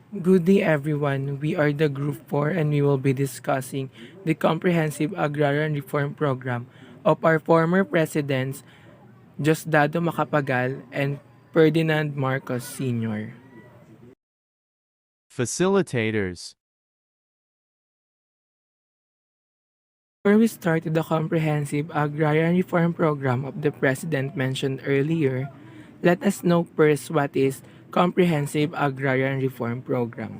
Good day everyone, we are the Group 4 and we will be discussing the Comprehensive Agrarian Reform Program of our former presidents Diosdado Macapagal and Ferdinand Marcos Sr. Facilitators. Before we start the Comprehensive Agrarian Reform Program of the President mentioned earlier, let us know first what is Comprehensive Agrarian Reform Program.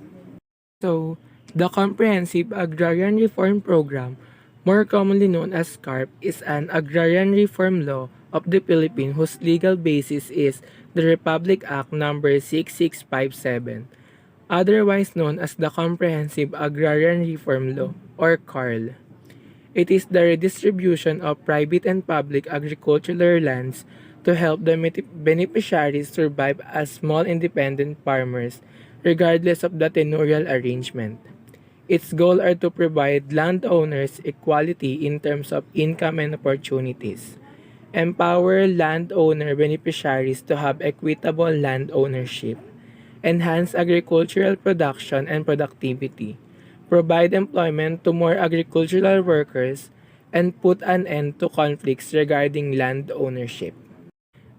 So, the Comprehensive Agrarian Reform Program, more commonly known as CARP, is an agrarian reform law of the Philippines whose legal basis is the Republic Act No. 6657, otherwise known as the Comprehensive Agrarian Reform Law or CARL. It is the redistribution of private and public agricultural lands to help the beneficiaries survive as small independent farmers regardless of the tenurial arrangement. Its goal are to provide landowners equality in terms of income and opportunities, empower landowner beneficiaries to have equitable land ownership, enhance agricultural production and productivity, provide employment to more agricultural workers, and put an end to conflicts regarding land ownership.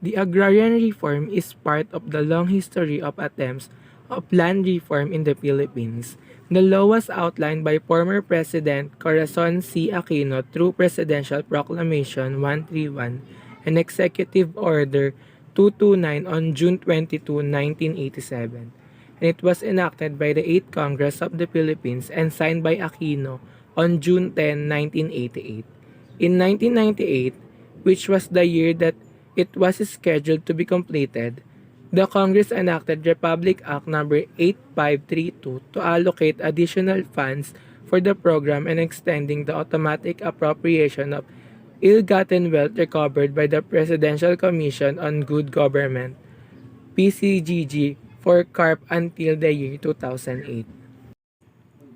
The agrarian reform is part of the long history of attempts of land reform in the Philippines. The law was outlined by former President Corazon C. Aquino through Presidential Proclamation 131 and Executive Order 229 on June 22, 1987, and it was enacted by the 8th Congress of the Philippines and signed by Aquino on June 10, 1988. In 1998, which was the year that it was scheduled to be completed, the Congress enacted Republic Act No. 8532 to allocate additional funds for the program and extending the automatic appropriation of ill-gotten wealth recovered by the Presidential Commission on Good Government (PCGG) for CARP until the year 2008.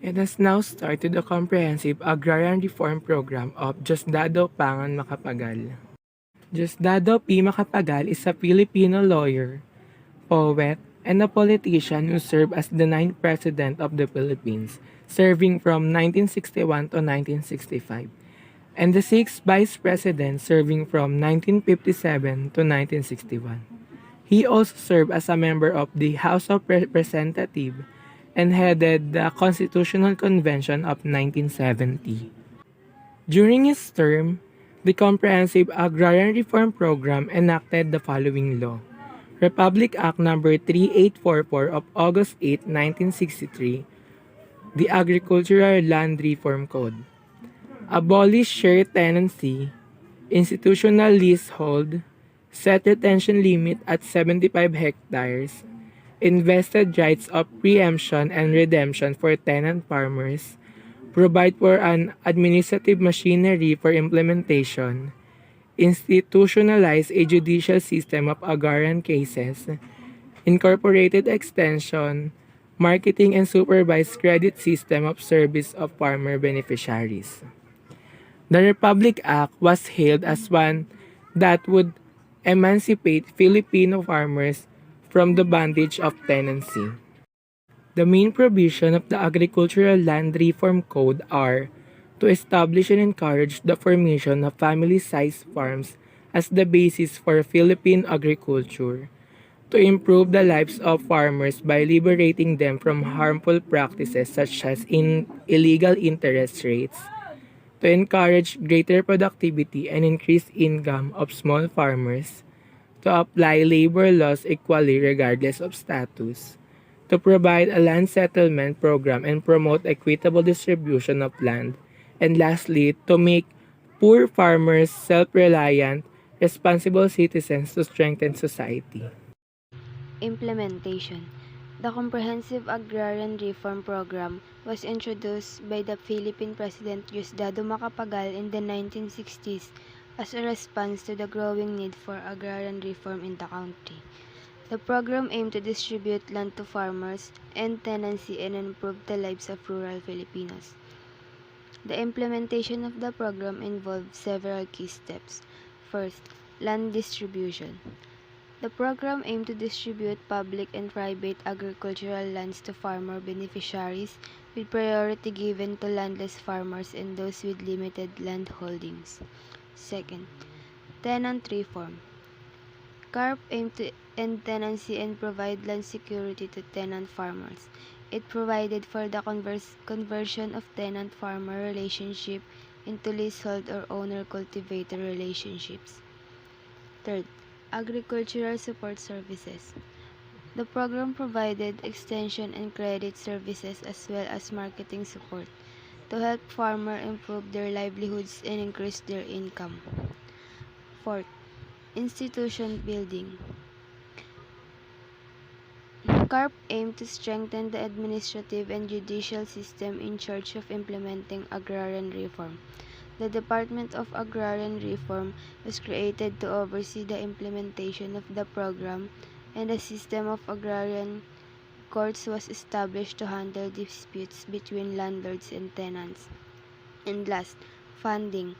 It has now started the comprehensive agrarian reform program of Diosdado Pangan Macapagal. Diosdado P. Macapagal is a Filipino lawyer, poet, and a politician who served as the ninth president of the Philippines, serving from 1961 to 1965, and the sixth vice president, serving from 1957 to 1961. He also served as a member of the House of Representatives and headed the Constitutional Convention of 1970. During his term, the Comprehensive Agrarian Reform Program enacted the following law: Republic Act No. 3844 of August 8, 1963, the Agricultural Land Reform Code, abolished shared tenancy, institutional leasehold, set retention limit at 75 hectares, invested rights of preemption and redemption for tenant farmers, provide for an administrative machinery for implementation, institutionalize a judicial system of agrarian cases, incorporated extension, marketing and supervised credit system of service of farmer beneficiaries. The Republic Act was hailed as one that would emancipate Filipino farmers from the bondage of tenancy. The main provision of the Agricultural Land Reform Code are to establish and encourage the formation of family-sized farms as the basis for Philippine agriculture, to improve the lives of farmers by liberating them from harmful practices such as illegal interest rates, to encourage greater productivity and increased income of small farmers, to apply labor laws equally regardless of status, to provide a land settlement program and promote equitable distribution of land, and lastly, to make poor farmers self-reliant, responsible citizens to strengthen society. Implementation. The Comprehensive Agrarian Reform Program was introduced by the Philippine President Diosdado Macapagal in the 1960s as a response to the growing need for agrarian reform in the country. The program aimed to distribute land to farmers, end tenancy, and improve the lives of rural Filipinos. The implementation of the program involved several key steps. First, land distribution. The program aimed to distribute public and private agricultural lands to farmer beneficiaries, with priority given to landless farmers and those with limited land holdings. Second, tenant reform. Carp aimed to end tenancy and provide land security to tenant farmers. It provided for the conversion of tenant-farmer relationship into leasehold or owner-cultivator relationships. Third, agricultural support services. The program provided extension and credit services as well as marketing support to help farmers improve their livelihoods and increase their income. Fourth, institution building. CARP aimed to strengthen the administrative and judicial system in charge of implementing agrarian reform. The Department of Agrarian Reform was created to oversee the implementation of the program, and a system of agrarian courts was established to handle disputes between landlords and tenants. And last, funding.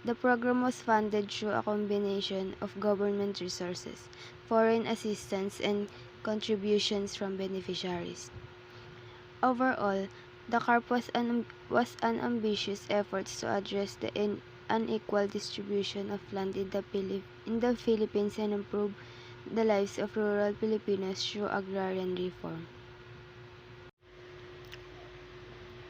The program was funded through a combination of government resources, foreign assistance, and contributions from beneficiaries. Overall, the CARP was an ambitious effort to address the unequal distribution of land in the Philippines and improve the lives of rural Filipinos through agrarian reform.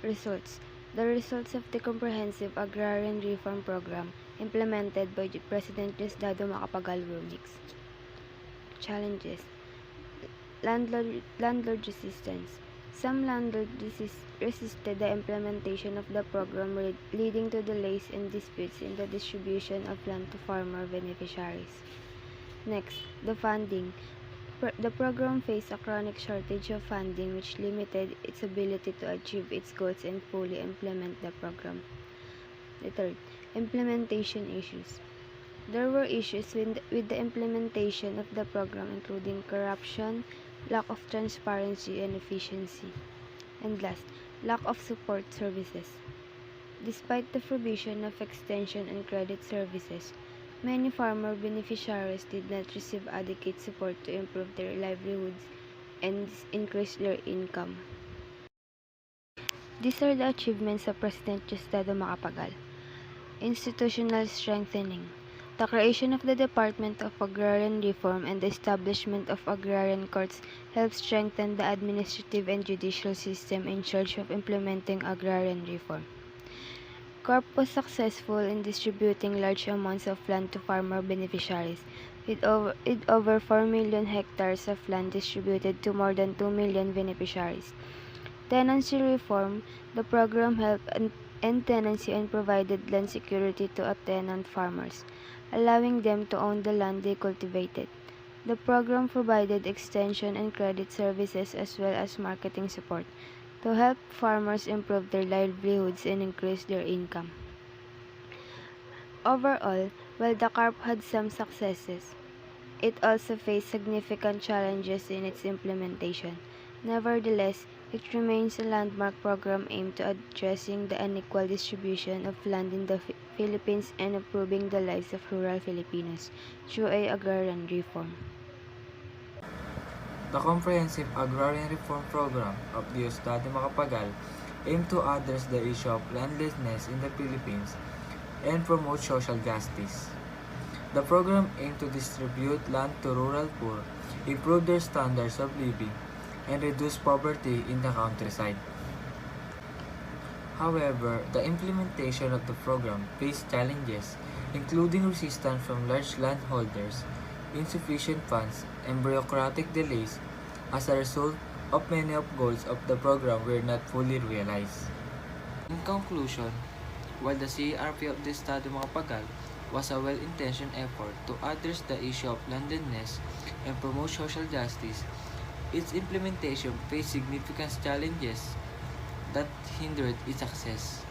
Results. The results of the comprehensive agrarian reform program implemented by President Diosdado Macapagal were mixed. Challenges. Landlord resistance. Some resisted the implementation of the program, leading to delays and disputes in the distribution of land to farmer beneficiaries. Next, the funding. The program faced a chronic shortage of funding, which limited its ability to achieve its goals and fully implement the program. The third, implementation issues. There were issues with the implementation of the program, including corruption, lack of transparency and efficiency, and last, lack of support services. Despite the provision of extension and credit services, many farmer beneficiaries did not receive adequate support to improve their livelihoods and increase their income. These are the achievements of President Diosdado Macapagal. Institutional strengthening. The creation of the Department of Agrarian Reform and the establishment of agrarian courts helped strengthen the administrative and judicial system in charge of implementing agrarian reform. CARP was successful in distributing large amounts of land to farmer beneficiaries, with over 4 million hectares of land distributed to more than 2 million beneficiaries. Tenancy reform. The program helped end tenancy and provided land security to tenant farmers, allowing them to own the land they cultivated. The program provided extension and credit services as well as marketing support to help farmers improve their livelihoods and increase their income. Overall, while the CARP had some successes, it also faced significant challenges in its implementation. Nevertheless, it remains a landmark program aimed at addressing the unequal distribution of land in the Philippines and improving the lives of rural Filipinos through agrarian reform. The Comprehensive Agrarian Reform Program of Diosdado Macapagal aimed to address the issue of landlessness in the Philippines and promote social justice. The program aimed to distribute land to rural poor, improve their standards of living, and reduce poverty in the countryside. However, the implementation of the program faced challenges, including resistance from large landholders, insufficient funds, and bureaucratic delays. As a result of many of goals of the program were not fully realized. In conclusion, while the CRP of the Estado Macapagal was a well-intentioned effort to address the issue of landlessness and promote social justice, its implementation faced significant challenges that hindered its success.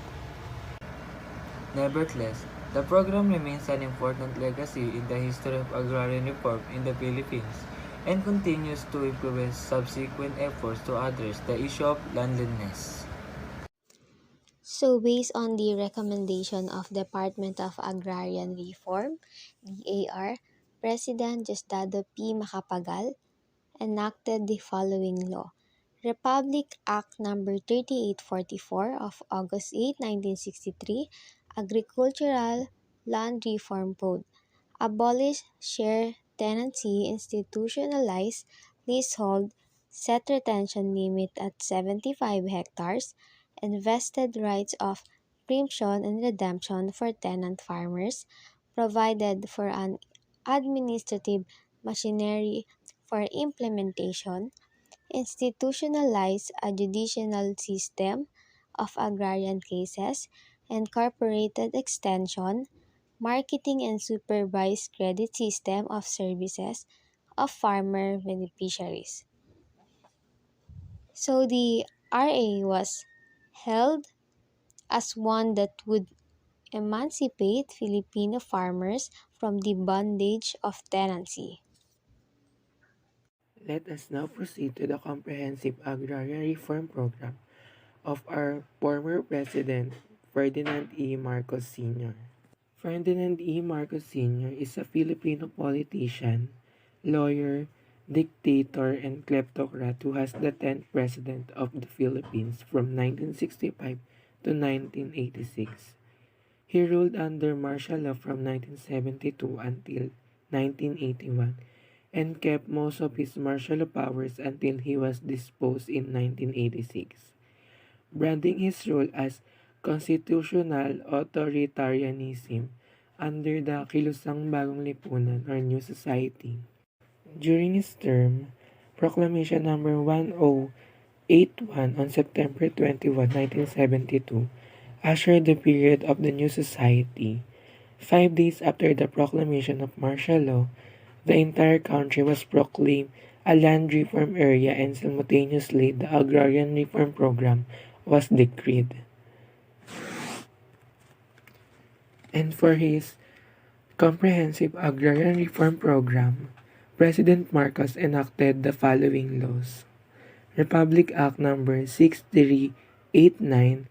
Nevertheless, the program remains an important legacy in the history of agrarian reform in the Philippines and continues to influence subsequent efforts to address the issue of landlessness. So, based on the recommendation of Department of Agrarian Reform, DAR, President Diosdado P. Macapagal enacted the following law: Republic Act No. 3844 of August 8, 1963, Agricultural Land Reform Code, abolish share tenancy, institutionalize leasehold, set retention limit at 75 hectares, and vested rights of preemption and redemption for tenant farmers, provided for an administrative machinery for implementation, institutionalize a judicial system of agrarian cases, incorporated extension, marketing and supervised credit system of services of farmer beneficiaries. So the RA was held as one that would emancipate Filipino farmers from the bondage of tenancy. Let us now proceed to the comprehensive agrarian reform program of our former President, Ferdinand E. Marcos Sr. Ferdinand E. Marcos Sr. is a Filipino politician, lawyer, dictator, and kleptocrat who was the 10th President of the Philippines from 1965 to 1986. He ruled under martial law from 1972 until 1981 and kept most of his martial law powers until he was disposed in 1986, branding his rule as constitutional authoritarianism under the Kilusang Bagong Lipunan or New Society. During his term, Proclamation Number 1081 on September 21, 1972 ushered the period of the New Society. 5 days after the proclamation of martial law, the entire country was proclaimed a land reform area and simultaneously the agrarian reform program was decreed. And for his comprehensive agrarian reform program, President Marcos enacted the following laws: Republic Act Number 6389,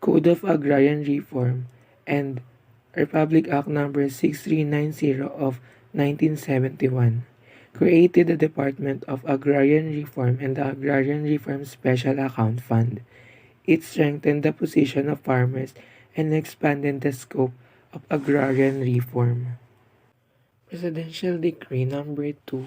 Code of Agrarian Reform, and Republic Act Number 6390 of 1971 created the Department of Agrarian Reform and the Agrarian Reform Special Account Fund. It strengthened the position of farmers and expanded the scope of agrarian reform. Presidential Decree Number 2,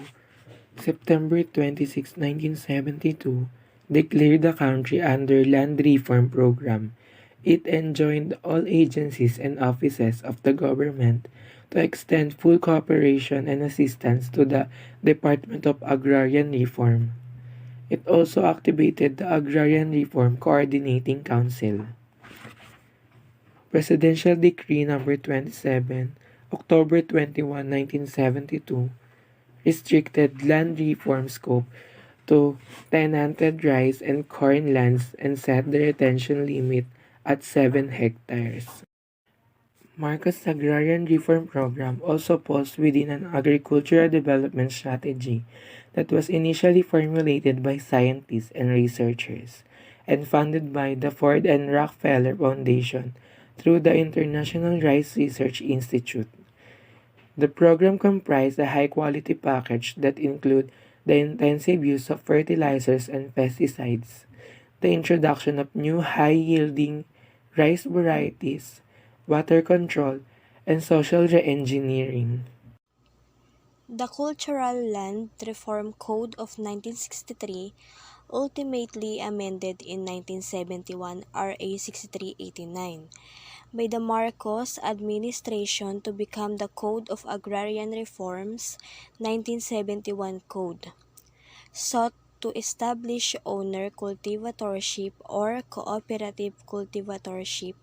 September 26, 1972, declared the country under Land Reform Program. It enjoined all agencies and offices of the government to extend full cooperation and assistance to the Department of Agrarian Reform. It also activated the Agrarian Reform Coordinating Council. Presidential Decree Number 27, October 21, 1972, restricted land reform scope to tenanted rice and corn lands and set the retention limit at 7 hectares. Marcos' agrarian reform program also falls within an agricultural development strategy that was initially formulated by scientists and researchers and funded by the Ford and Rockefeller Foundation through the International Rice Research Institute. The program comprised a high-quality package that included the intensive use of fertilizers and pesticides, the introduction of new high-yielding rice varieties, water control, and social reengineering. The Cultural Land Reform Code of 1963, ultimately amended in 1971 RA 6389 by the Marcos administration to become the Code of Agrarian Reforms 1971 Code, sought to establish owner cultivatorship or cooperative cultivatorship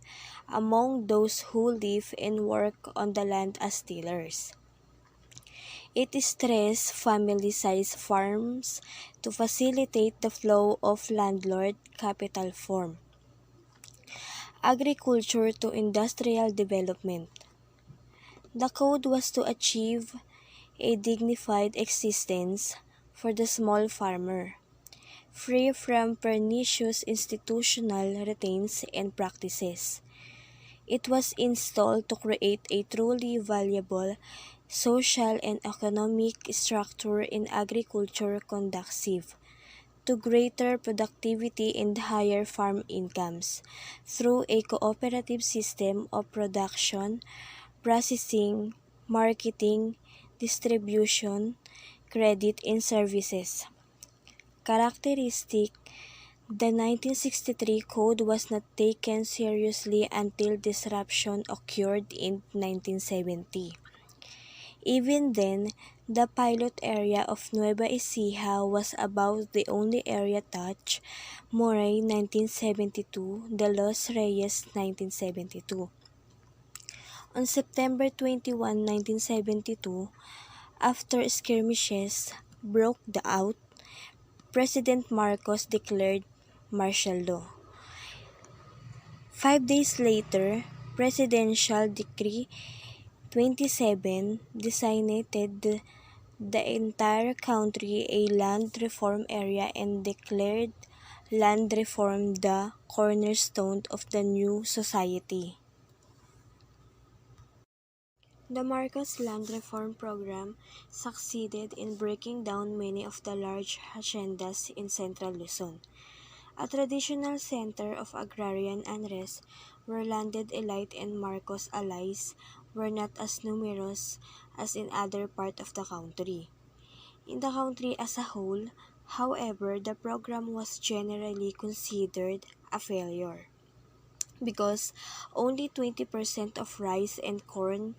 among those who live and work on the land as tillers. It stressed family-sized farms to facilitate the flow of landlord capital from agriculture to industrial development. The code was to achieve a dignified existence for the small farmer, free from pernicious institutional routines and practices. It was installed to create a truly valuable social and economic structure in agriculture conducive to greater productivity and higher farm incomes through a cooperative system of production, processing, marketing, distribution, credit, and services. Characteristic: the 1963 code was not taken seriously until disruption occurred in 1970. Even then, the pilot area of Nueva Ecija was about the only area touched. Moray 1972, De Los Reyes 1972. On September 21, 1972, after skirmishes broke out, President Marcos declared martial law. 5 days later, Presidential Decree 27 designated the entire country a land reform area and declared land reform the cornerstone of the new society. The Marcos Land Reform Program succeeded in breaking down many of the large haciendas in central Luzon, a traditional center of agrarian unrest where landed elite and Marcos allies were not as numerous as in other parts of the country. In the country as a whole, however, the program was generally considered a failure because only 20% of rice and corn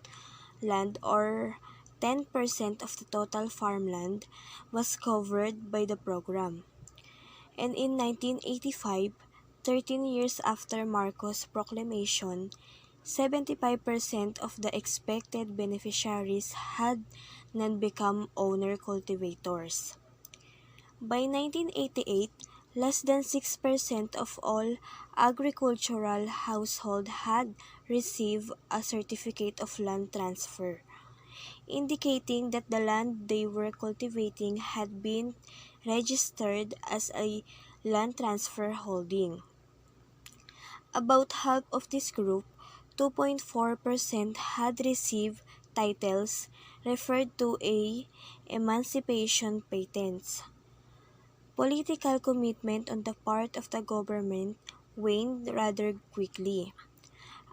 land, or 10% of the total farmland, was covered by the program. And in 1985, 13 years after Marcos' proclamation, 75% of the expected beneficiaries had not become owner cultivators. By 1988, less than 6% of all agricultural households had received a certificate of land transfer, indicating that the land they were cultivating had been registered as a land transfer holding. About half of this group, 2.4%, had received titles referred to as emancipation patents. Political commitment on the part of the government waned rather quickly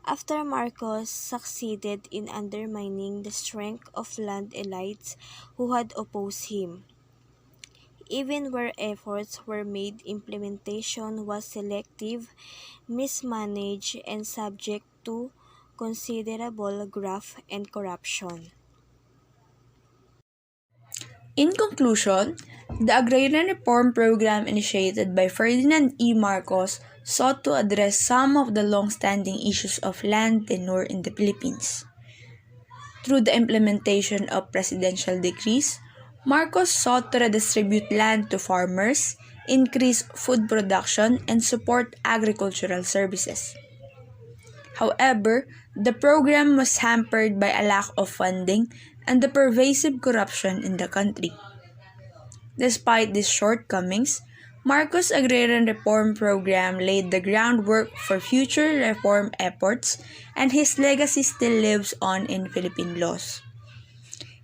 after Marcos succeeded in undermining the strength of land elites who had opposed him. Even where efforts were made, implementation was selective, mismanaged, and subject to considerable graft and corruption. In conclusion, the agrarian reform program initiated by Ferdinand E. Marcos sought to address some of the long-standing issues of land tenure in the Philippines. Through the implementation of presidential decrees, Marcos sought to redistribute land to farmers, increase food production, and support agricultural services. However, the program was hampered by a lack of funding and the pervasive corruption in the country. Despite these shortcomings, Marcos' agrarian reform program laid the groundwork for future reform efforts, and his legacy still lives on in Philippine laws.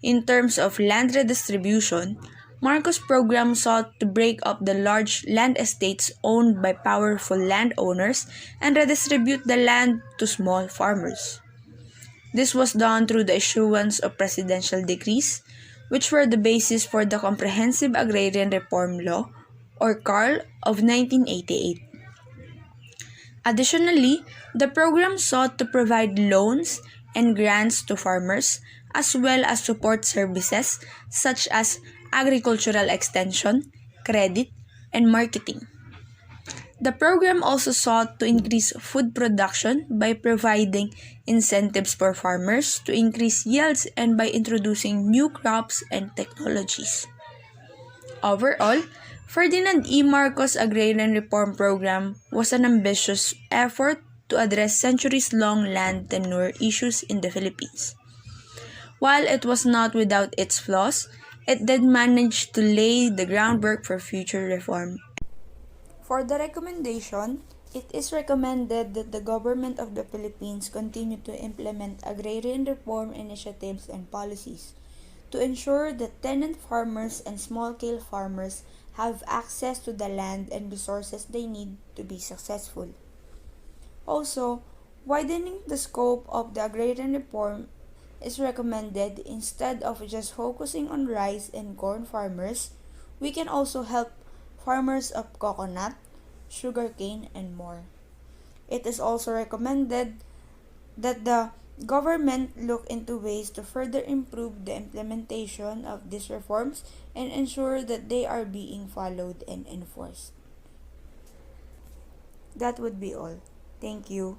In terms of land redistribution, Marcos' program sought to break up the large land estates owned by powerful landowners and redistribute the land to small farmers. This was done through the issuance of presidential decrees, which were the basis for the Comprehensive Agrarian Reform Law, or CARL, of 1988. Additionally, the program sought to provide loans and grants to farmers, as well as support services such as agricultural extension, credit, and marketing. The program also sought to increase food production by providing incentives for farmers to increase yields and by introducing new crops and technologies. Overall, Ferdinand E. Marcos' Agrarian Reform Program was an ambitious effort to address centuries-long land tenure issues in the Philippines. While it was not without its flaws, it did manage to lay the groundwork for future reform. For the recommendation, It is recommended that the government of the Philippines continue to implement agrarian reform initiatives and policies to ensure that tenant farmers and small-scale farmers have access to the land and resources they need to be successful. Also, widening the scope of the agrarian reform is recommended. Instead of just focusing on rice and corn farmers, we can also help farmers of coconut, sugarcane, and more. It is also recommended that the government look into ways to further improve the implementation of these reforms and ensure that they are being followed and enforced. That would be all. Thank you.